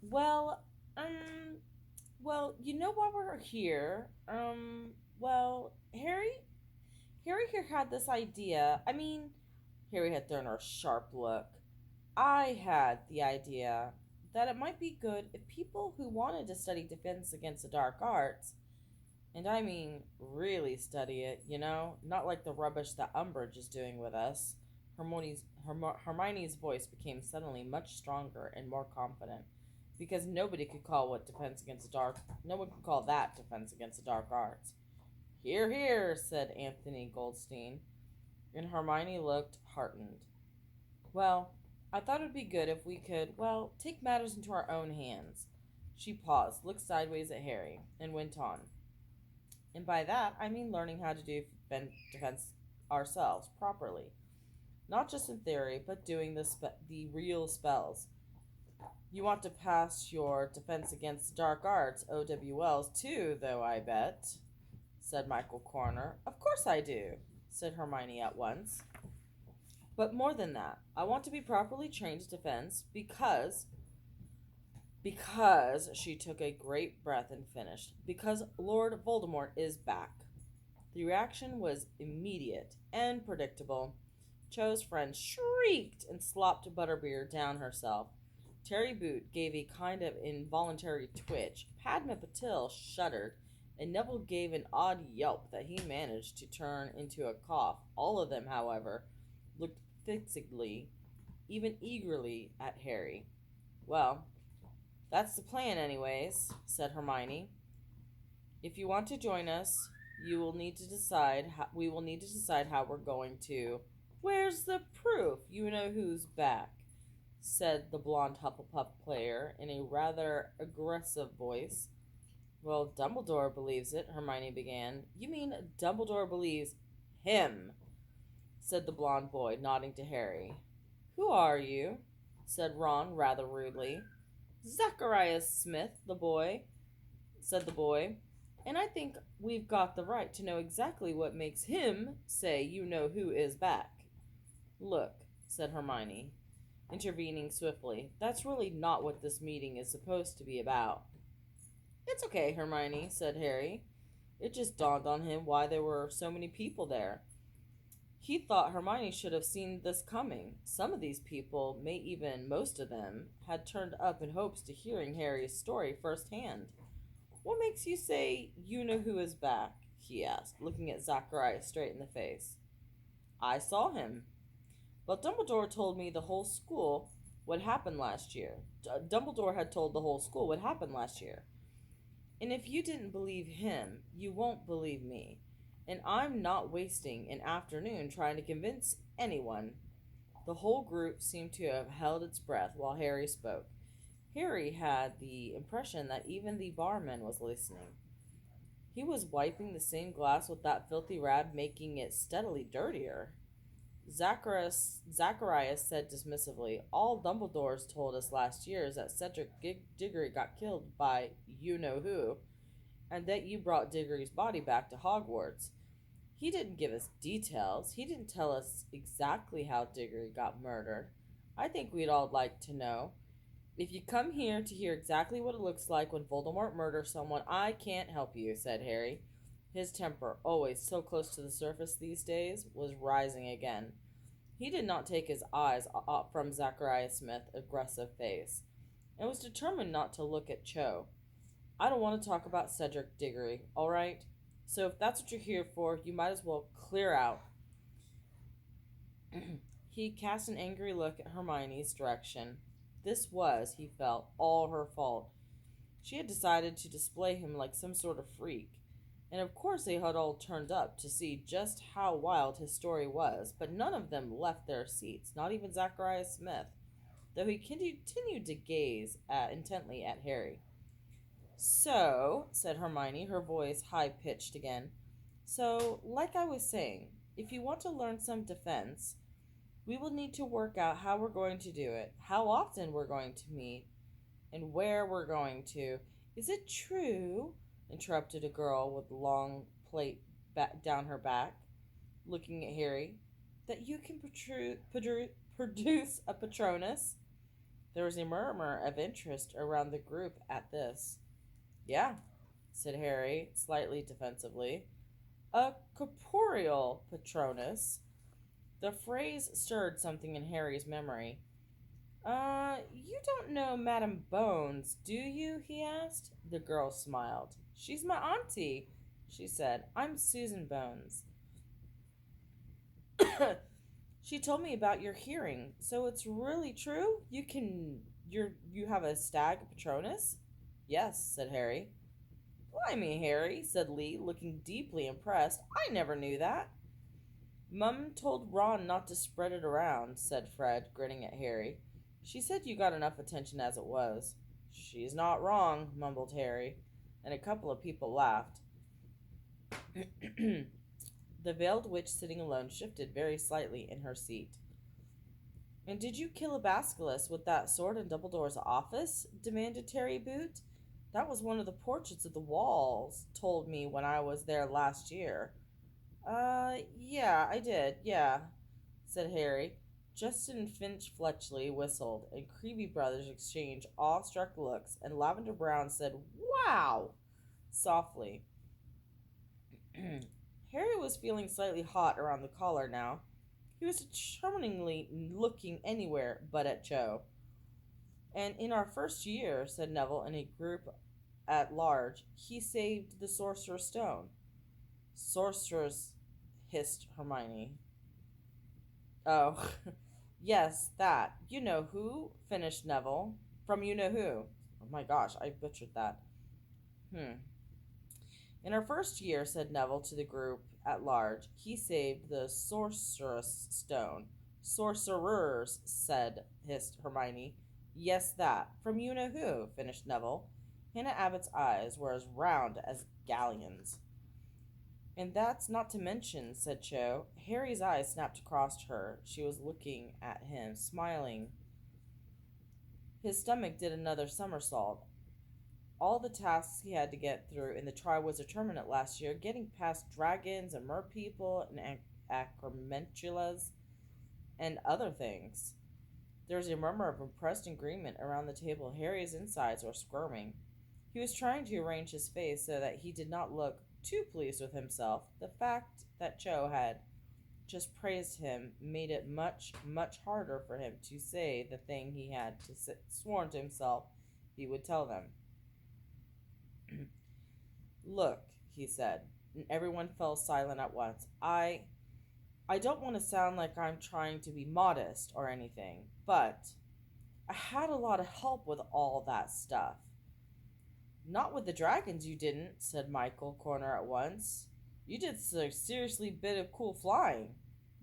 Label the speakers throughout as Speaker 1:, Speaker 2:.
Speaker 1: Well, um, you know why we're here. Harry here had this idea. Harry had thrown her a sharp look. I had the idea that it might be good if people who wanted to study defense against the dark arts, and I mean really study it, not like the rubbish that Umbridge is doing with us. Hermione's voice became suddenly much stronger and more confident because no one could call that defense against the dark arts. Hear, hear, said Anthony Goldstein, and Hermione looked heartened. Well, I thought it would be good if we could, take matters into our own hands. She paused, looked sideways at Harry, and went on. And by that, I mean learning how to do defense ourselves properly. Not just in theory, but doing the real spells. You want to pass your defense against dark arts OWLs too, though, I bet, said Michael Corner. Of course I do, said Hermione at once. But more than that, I want to be properly trained to defense because she took a great breath and finished. Because Lord Voldemort is back. The reaction was immediate and predictable. Cho's friend shrieked and slopped butterbeer down herself. Terry Boot gave a kind of involuntary twitch. Padma Patil shuddered, and Neville gave an odd yelp that he managed to turn into a cough. All of them, however, looked fixedly, even eagerly, at Harry. Well, that's the plan, anyways, said Hermione. If you want to join us, we will need to decide how we're going to. Where's the proof? You know who's back, said the blonde Hufflepuff player in a rather aggressive voice. Well, Dumbledore believes it, Hermione began. You mean Dumbledore believes him, said the blonde boy, nodding to Harry. Who are you? Said Ron rather rudely. Zacharias Smith, said the boy, and I think we've got the right to know exactly what makes him say you know who is back. Look, said Hermione, intervening swiftly, that's really not what this meeting is supposed to be about. It's okay, Hermione, said Harry. It just dawned on him why there were so many people there. He thought Hermione should have seen this coming. Some of these people, most of them, had turned up in hopes to hearing Harry's story firsthand. What makes you say you know who is back? He asked, looking at Zacharias straight in the face. I saw him. But Dumbledore told me the whole school what happened last year. Dumbledore had told the whole school what happened last year. And if you didn't believe him, you won't believe me. And I'm not wasting an afternoon trying to convince anyone. The whole group seemed to have held its breath while Harry spoke. Harry had the impression that even the barman was listening. He was wiping the same glass with that filthy rat, making it steadily dirtier. Zacharias said dismissively, All Dumbledore's told us last year is that Cedric Diggory got killed by you know who, and that you brought Diggory's body back to Hogwarts. He didn't give us details. He didn't tell us exactly how Diggory got murdered. I think we'd all like to know. If you come here to hear exactly what it looks like when Voldemort murders someone, I can't help you, said Harry. His temper, always so close to the surface these days, was rising again. He did not take his eyes off from Zacharias Smith's aggressive face, and was determined not to look at Cho. I don't want to talk about Cedric Diggory, all right? So if that's what you're here for, you might as well clear out. He cast an angry look at Hermione's direction. This was, he felt, all her fault. She had decided to display him like some sort of freak. And of course they had all turned up to see just how wild his story was, but none of them left their seats, not even Zacharias Smith, though he continued to gaze intently at Harry. So, said Hermione, her voice high-pitched again, so, like I was saying, if you want to learn some defense, we will need to work out how we're going to do it, how often we're going to meet, and where we're going to. Is it true, interrupted a girl with a long plait down her back, looking at Harry, that you can produce a Patronus? There was a murmur of interest around the group at this. Yeah, said Harry, slightly defensively. A corporeal Patronus. The phrase stirred something in Harry's memory. You don't know Madame Bones, do you? He asked. The girl smiled. She's my auntie, she said. I'm Susan Bones. She told me about your hearing. So it's really true? You have a stag Patronus? Yes, said Harry. Blimey, Harry, said Lee, looking deeply impressed. I never knew that. Mum told Ron not to spread it around, said Fred, grinning at Harry. She said you got enough attention as it was. She's not wrong, mumbled Harry, and a couple of people laughed. The veiled witch sitting alone shifted very slightly in her seat. And did you kill a basilisk with that sword in Dumbledore's office? Demanded Terry Boot. That was one of the portraits of the walls told me when I was there last year. Yeah, I did, yeah, said Harry. Justin Finch Fletchley whistled, and Creevy Brothers exchanged awestruck looks, and Lavender Brown said, Wow! Softly. Harry was feeling slightly hot around the collar now. He was determinedly looking anywhere but at Cho. And in our first year, said Neville in a group at large, he saved the Sorcerer's Stone. Sorcerer's, hissed Hermione. Oh, yes, that. You know who, finished Neville. From you know who. Oh my gosh, I butchered that. In our first year, said Neville to the group at large, he saved the Sorcerer's Stone. Sorcerers, hissed Hermione. Yes, that. From you know who, finished Neville. Hannah Abbott's eyes were as round as galleons. And that's not to mention, said Cho. Harry's eyes snapped across her. She was looking at him, smiling. His stomach did another somersault. All the tasks he had to get through in the Triwizard Tournament last year, getting past dragons and merpeople and acromentulas and other things. There was a murmur of impressed agreement around the table. Harry's insides were squirming. He was trying to arrange his face so that he did not look too pleased with himself. The fact that Cho had just praised him made it much, much harder for him to say the thing he had sworn to himself he would tell them. Look, he said, and everyone fell silent at once. I don't want to sound like I'm trying to be modest or anything, but I had a lot of help with all that stuff. Not with the dragons, you didn't, said Michael Corner at once. You did a seriously bit of cool flying.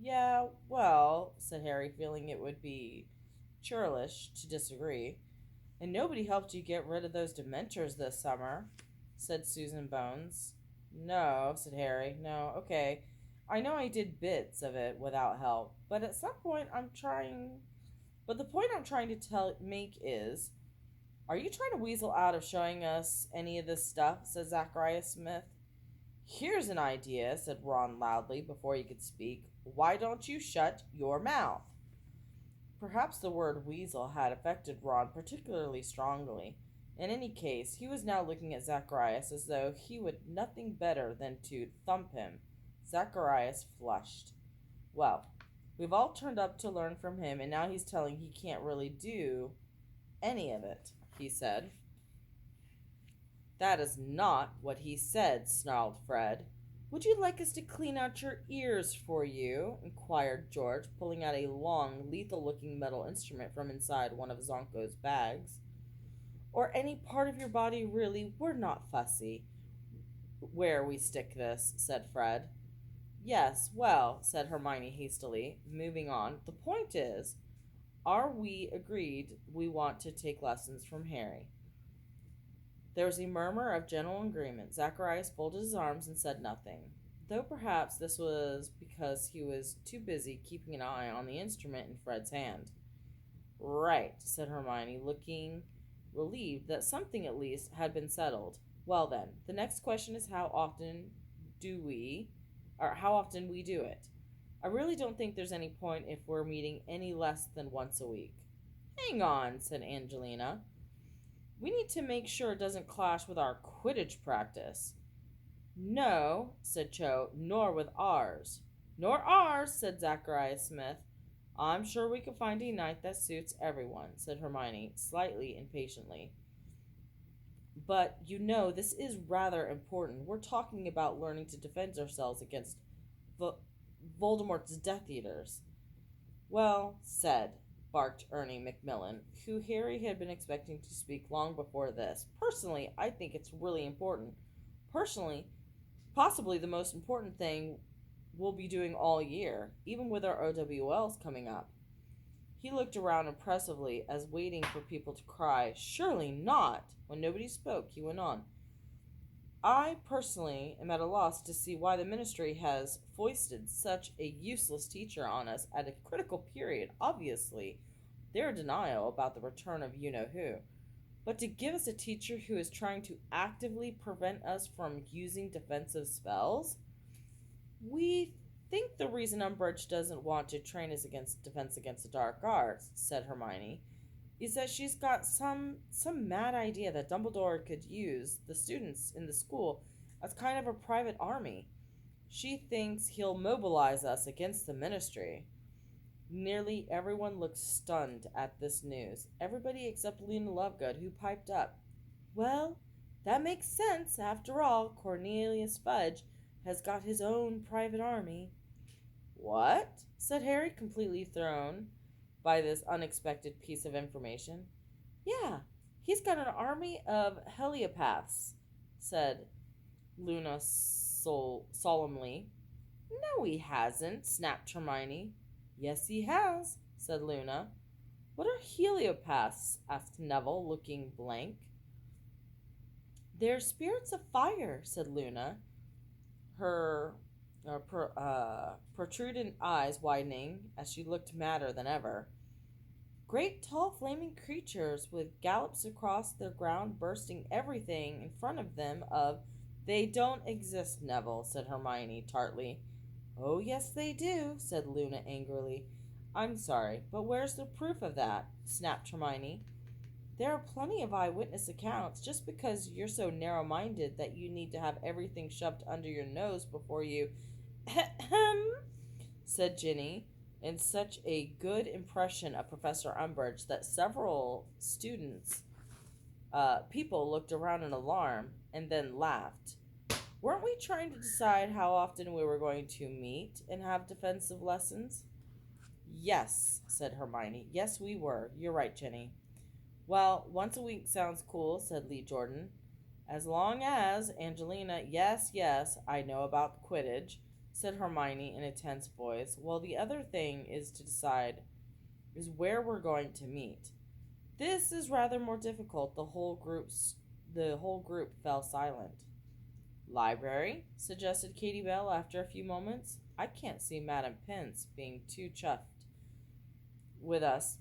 Speaker 1: Yeah, well, said Harry, feeling it would be churlish to disagree. And nobody helped you get rid of those Dementors this summer, said Susan Bones. No, said Harry. No, okay. I know I did bits of it without help, but at some point the point I'm trying to make is, are you trying to weasel out of showing us any of this stuff, said Zachariah Smith. Here's an idea, said Ron loudly before he could speak. Why don't you shut your mouth? Perhaps the word weasel had affected Ron particularly strongly. In any case, he was now looking at Zacharias as though he would nothing better than to thump him. Zacharias flushed. Well, we've all turned up to learn from him, and now he's telling he can't really do any of it, he said. That is not what he said, snarled Fred. Would you like us to clean out your ears for you? Inquired George, pulling out a long, lethal-looking metal instrument from inside one of Zonko's bags. Or any part of your body, really? We're not fussy where we stick this, said Fred. Yes, well, said Hermione hastily, moving on. The point is, are we agreed we want to take lessons from Harry? There was a murmur of general agreement. Zacharias folded his arms and said nothing, though perhaps this was because he was too busy keeping an eye on the instrument in Fred's hand. Right, said Hermione, looking relieved that something at least had been settled. Well then, the next question is how often we do it. I really don't think there's any point if we're meeting any less than once a week. Hang on, said Angelina. We need to make sure it doesn't clash with our Quidditch practice. No, said Cho, nor with ours. Nor ours, said Zachariah Smith. I'm sure we can find a night that suits everyone, said Hermione, slightly impatiently. But, this is rather important. We're talking about learning to defend ourselves against Voldemort's Death Eaters. Well said, barked Ernie Macmillan, who Harry had been expecting to speak long before this. Personally, I think it's really important. Personally, possibly the most important thing we'll be doing all year, even with our OWLs coming up. He looked around impressively as waiting for people to cry, "Surely not!" When nobody spoke, he went on. I personally am at a loss to see why the ministry has foisted such a useless teacher on us at a critical period. Obviously, their denial about the return of you-know-who. But to give us a teacher who is trying to actively prevent us from using defensive spells? We think the reason Umbridge doesn't want to train us against defense against the dark arts, said Hermione, is that she's got some mad idea that Dumbledore could use the students in the school as kind of a private army. She thinks he'll mobilize us against the ministry. Nearly everyone looked stunned at this news. Everybody except Luna Lovegood, who piped up. Well, that makes sense. After all, Cornelius Fudge has got his own private army. What? Said Harry, completely thrown by this unexpected piece of information. Yeah, he's got an army of heliopaths, said Luna solemnly. No, he hasn't, snapped Hermione. Yes, he has, said Luna. What are heliopaths? Asked Neville, looking blank. They're spirits of fire, said Luna, her protruding eyes widening as she looked madder than ever. Great tall flaming creatures with gallops across the ground, bursting everything in front of them of... They don't exist, Neville, said Hermione tartly. Oh, yes, they do, said Luna angrily. I'm sorry, but where's the proof of that? Snapped Hermione. There are plenty of eyewitness accounts. Just because you're so narrow-minded that you need to have everything shoved under your nose before you... said Ginny, in such a good impression of Professor Umbridge that several people looked around in alarm and then laughed. Weren't we trying to decide how often we were going to meet and have defensive lessons? Yes, said Hermione. Yes, we were. You're right, Ginny. Well, once a week sounds cool, said Lee Jordan. As long as, Angelina, yes, I know about Quidditch, said Hermione in a tense voice. Well, the other thing is to decide is where we're going to meet. This is rather more difficult. The whole group fell silent. Library, suggested Katie Bell after a few moments. I can't see Madam Pince being too chuffed with us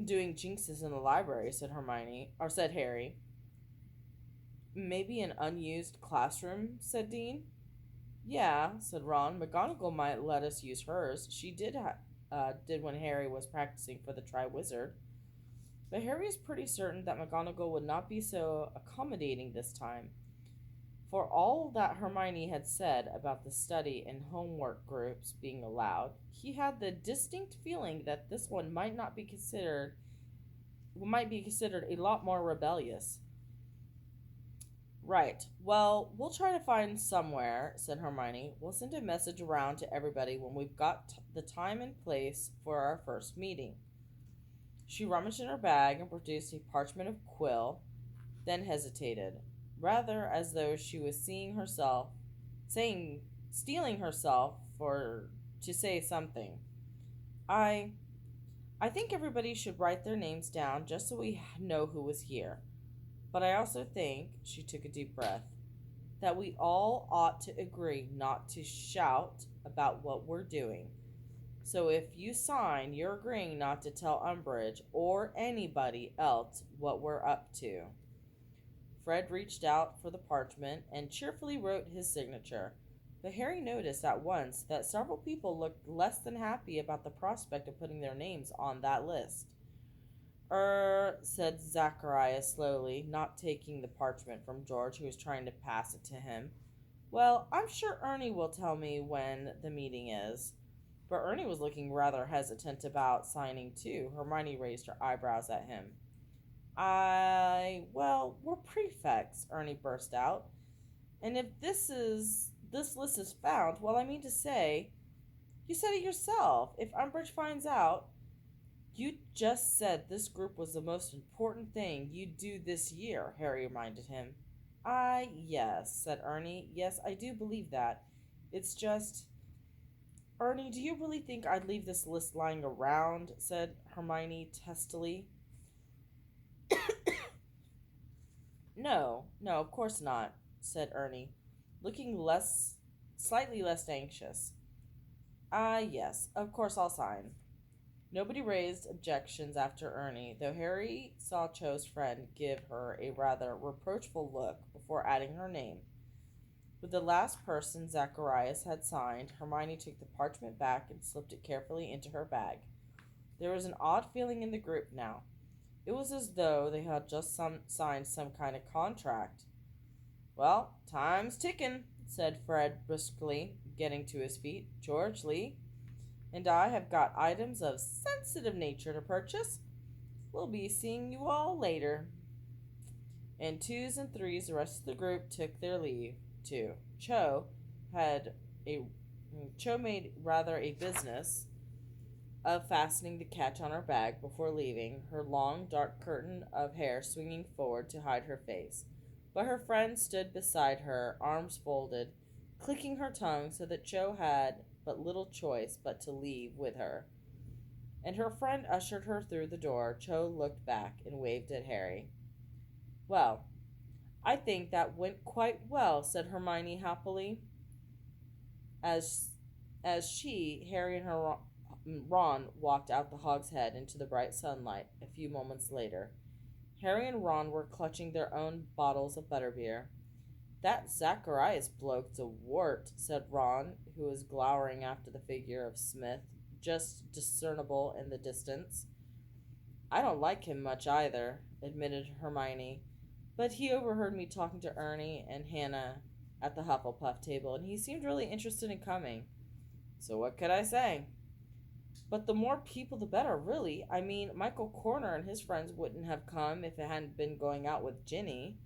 Speaker 1: doing jinxes in the library, said Harry. Maybe an unused classroom, said Dean. Yeah, said Ron. McGonagall might let us use hers. She did when Harry was practicing for the Triwizard. But Harry is pretty certain that McGonagall would not be so accommodating this time. For all that Hermione had said about the study and homework groups being allowed, he had the distinct feeling that this one might be considered a lot more rebellious. Right. Well, we'll try to find somewhere, said Hermione. We'll send a message around to everybody when we've got the time and place for our first meeting. She rummaged in her bag and produced a parchment of quill, then hesitated, rather as though she was steeling herself to say something. I think everybody should write their names down just so we know who was here. But I also think, she took a deep breath, that we all ought to agree not to shout about what we're doing. So if you sign, you're agreeing not to tell Umbridge or anybody else what we're up to. Fred reached out for the parchment and cheerfully wrote his signature, but Harry noticed at once that several people looked less than happy about the prospect of putting their names on that list. Said Zachariah slowly, not taking the parchment from George, who was trying to pass it to him. Well, I'm sure Ernie will tell me when the meeting is. But Ernie was looking rather hesitant about signing too. Hermione raised her eyebrows at him. Well, we're prefects, Ernie burst out. And if this list is found, well, I mean to say, you said it yourself. If Umbridge finds out, you just said this group was the most important thing you'd do this year, Harry reminded him. Yes, said Ernie. Yes, I do believe that. It's just. Ernie, do you really think I'd leave this list lying around? Said Hermione testily. No, of course not, said Ernie, looking slightly less anxious. Yes, of course I'll sign. Nobody raised objections after Ernie, though Harry saw Cho's friend give her a rather reproachful look before adding her name. With the last person Zacharias had signed, Hermione took the parchment back and slipped it carefully into her bag. There was an odd feeling in the group now. It was as though they had just signed some kind of contract. Well, time's ticking, said Fred briskly, getting to his feet. George, Lee, and I have got items of sensitive nature to purchase. We'll be seeing you all later. In twos and threes, the rest of the group took their leave, too. Had a Cho made rather a business of fastening the catch on her bag before leaving, her long, dark curtain of hair swinging forward to hide her face. But her friend stood beside her, arms folded, clicking her tongue so that Cho had but little choice but to leave with her. And her friend ushered her through the door. Cho looked back and waved at Harry. Well, I think that went quite well, said Hermione happily, as Harry, and Ron walked out the Hogshead into the bright sunlight a few moments later. Harry and Ron were clutching their own bottles of butterbeer. That Zacharias bloke's a wart, said Ron, who was glowering after the figure of Smith, just discernible in the distance. I don't like him much either, admitted Hermione, but he overheard me talking to Ernie and Hannah at the Hufflepuff table, and he seemed really interested in coming. So what could I say? But the more people, the better, really. I mean, Michael Corner and his friends wouldn't have come if it hadn't been going out with Ginny.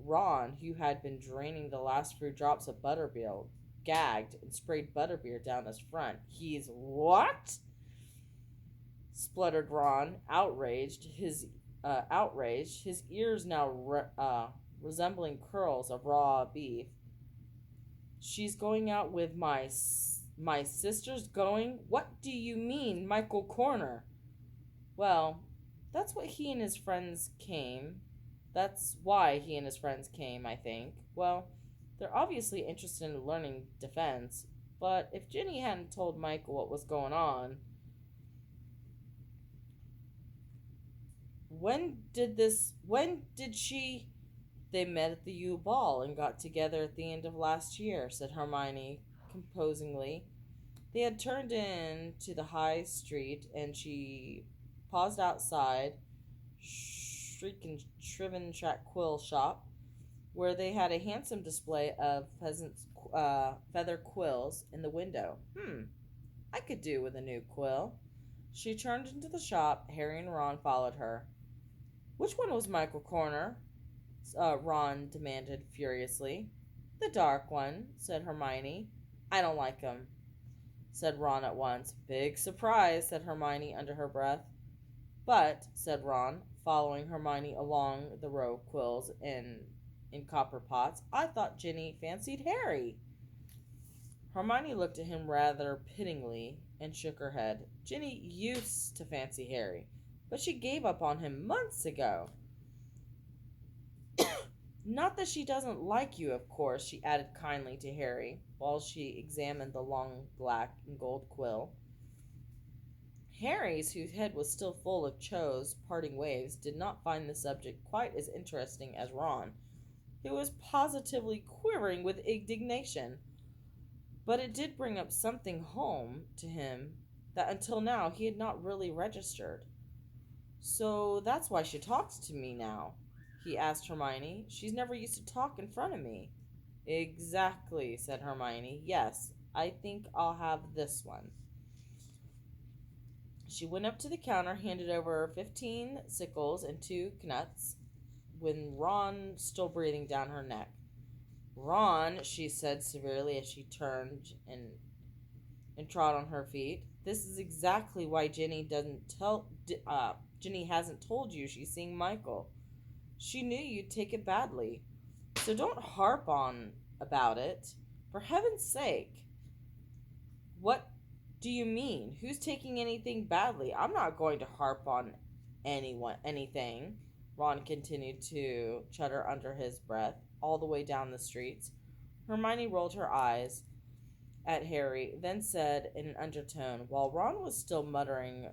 Speaker 1: Ron, who had been draining the last few drops of butterbeer, gagged and sprayed butterbeer down his front. He's what? Spluttered Ron, outraged. His ears now resembling curls of raw beef. She's going out with my sister's going? What do you mean, Michael Corner? Well, that's what he and his friends came. That's why he and his friends came, I think. Well, they're obviously interested in learning defense, but if Ginny hadn't told Michael what was going on... When did she... They met at the U Ball and got together at the end of last year, said Hermione composingly. They had turned in to the high street, and she paused outside Shriek and Shriven Shack Quill Shop, where they had a handsome display of peasants' feather quills in the window. I could do with a new quill. She turned into the shop. Harry and Ron followed her. Which one was Michael Corner? Ron demanded furiously. The dark one, said Hermione. I don't like him, said Ron at once. Big surprise, said Hermione under her breath. But, said Ron, following Hermione along the row of quills in copper pots, I thought Ginny fancied Harry. Hermione looked at him rather pityingly and shook her head. Ginny used to fancy Harry, but she gave up on him months ago. Not that she doesn't like you, of course, she added kindly to Harry, while she examined the long black and gold quill. Harry's, whose head was still full of Cho's parting waves, did not find the subject quite as interesting as Ron, who was positively quivering with indignation. But it did bring up something home to him that until now he had not really registered. So that's why she talks to me now, he asked Hermione. She's never used to talk in front of me. Exactly, said Hermione. Yes, I think I'll have this one. She went up to the counter, handed over 15 sickles and 2 knuts, with Ron still breathing down her neck. Ron, she said severely as she turned and trod on her feet. This is exactly why Ginny hasn't told you she's seeing Michael. She knew you'd take it badly. So don't harp on about it. For heaven's sake. What do you mean? Who's taking anything badly? I'm not going to harp on anything. Ron continued to chutter under his breath all the way down the streets. Hermione rolled her eyes at Harry, then said in an undertone, while Ron was still muttering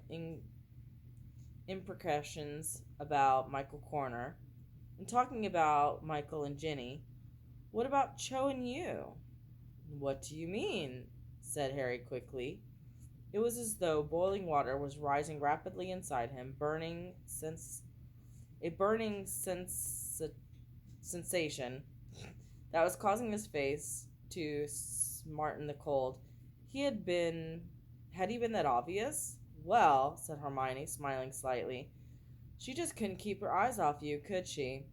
Speaker 1: imprecations about Michael Corner and talking about Michael and Ginny, what about Cho and you? What do you mean? Said Harry quickly. It was as though boiling water was rising rapidly inside him, burning sensation that was causing his face to smart in the cold. Had he been that obvious? Well, said Hermione, smiling slightly, she just couldn't keep her eyes off you, could she?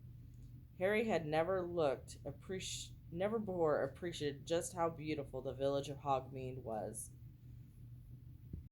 Speaker 1: Harry had never before appreciated just how beautiful the village of Hogmeade was.